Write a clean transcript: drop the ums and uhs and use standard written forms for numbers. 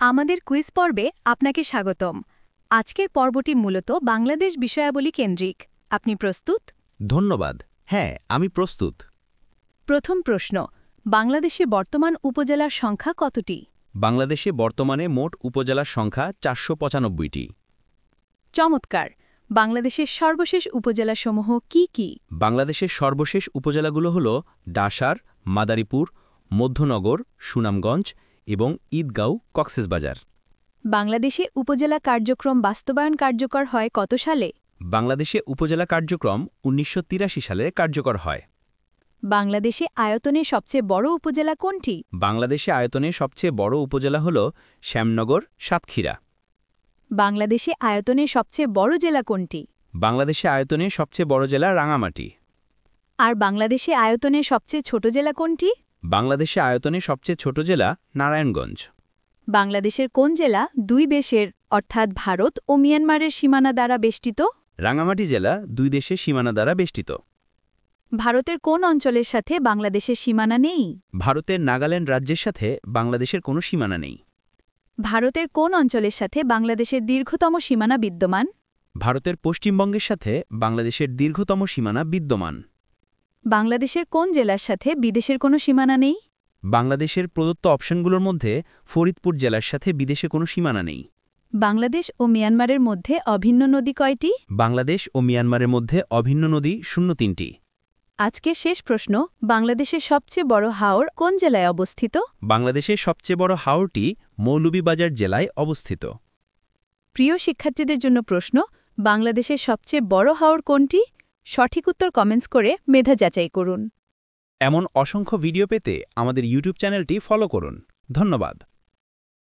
আমাদের কুইজ পর্বে আপনাকে স্বাগতম। আজকের পর্বটি মূলত বাংলাদেশ বিষয়াবলী কেন্দ্রিক। আপনি প্রস্তুত? ধন্যবাদ। হ্যাঁ, আমি প্রস্তুত। প্রথম প্রশ্ন, বাংলাদেশে বর্তমান উপজেলার সংখ্যা কতটি? বাংলাদেশে বর্তমানে মোট উপজেলার সংখ্যা ৪৯৫টি। চমৎকার। বাংলাদেশের সর্বশেষ উপজেলাসমূহ কি কি? বাংলাদেশের সর্বশেষ উপজেলাগুলো হল ডাসার, মাদারীপুর, মধ্যনগর, সুনামগঞ্জ এবং ঈদগাঁও কক্সবাজার। বাংলাদেশে উপজেলা কার্যক্রম বাস্তবায়ন কার্যকর হয় কত সালে? বাংলাদেশে উপজেলা কার্যক্রম ১৯৮৩ সালে কার্যকর হয়। বাংলাদেশে আয়তনে সবচেয়ে বড় উপজেলা কোনটি? বাংলাদেশে আয়তনে সবচেয়ে বড় উপজেলা হল শ্যামনগর, সাতক্ষীরা। বাংলাদেশে আয়তনে সবচেয়ে বড় জেলা কোনটি? বাংলাদেশে আয়তনে সবচেয়ে বড় জেলা রাঙামাটি। আর বাংলাদেশে আয়তনে সবচেয়ে ছোট জেলা কোনটি? বাংলাদেশে আয়তনে সবচেয়ে ছোট জেলা নারায়ণগঞ্জ। বাংলাদেশের কোন জেলা দুই দেশের অর্থাৎ ভারত ও মিয়ানমারের সীমানা দ্বারা বেষ্টিত? রাঙামাটি জেলা দুই দেশের সীমানা দ্বারা বেষ্টিত। ভারতের কোন অঞ্চলের সাথে বাংলাদেশের সীমানা নেই? ভারতের নাগাল্যান্ড রাজ্যের সাথে বাংলাদেশের কোনো সীমানা নেই। ভারতের কোন অঞ্চলের সাথে বাংলাদেশের দীর্ঘতম সীমানা বিদ্যমান? ভারতের পশ্চিমবঙ্গের সাথে বাংলাদেশের দীর্ঘতম সীমানা বিদ্যমান। বাংলাদেশের কোন জেলার সাথে বিদেশের কোনো সীমানা নেই? বাংলাদেশের প্রদত্ত অপশনগুলোর মধ্যে ফরিদপুর জেলার সাথে বিদেশে কোনো সীমানা নেই। বাংলাদেশ ও মিয়ানমারের মধ্যে অভিন্ন নদী কয়টি? বাংলাদেশ ও মিয়ানমারের মধ্যে অভিন্ন নদী ০৩টি। আজকের শেষ প্রশ্ন, বাংলাদেশের সবচেয়ে বড় হাওর কোন জেলায় অবস্থিত? বাংলাদেশের সবচেয়ে বড় হাওরটি মৌলভীবাজার জেলায় অবস্থিত। প্রিয় শিক্ষার্থীদের জন্য প্রশ্ন, বাংলাদেশের সবচেয়ে বড় হাওর কোনটি? সঠিক উত্তর কমেন্টস করে মেধা যাচাই করুন। এমন অসংখ্য ভিডিও পেতে আমাদের ইউটিউব চ্যানেলটি ফলো করুন। ধন্যবাদ।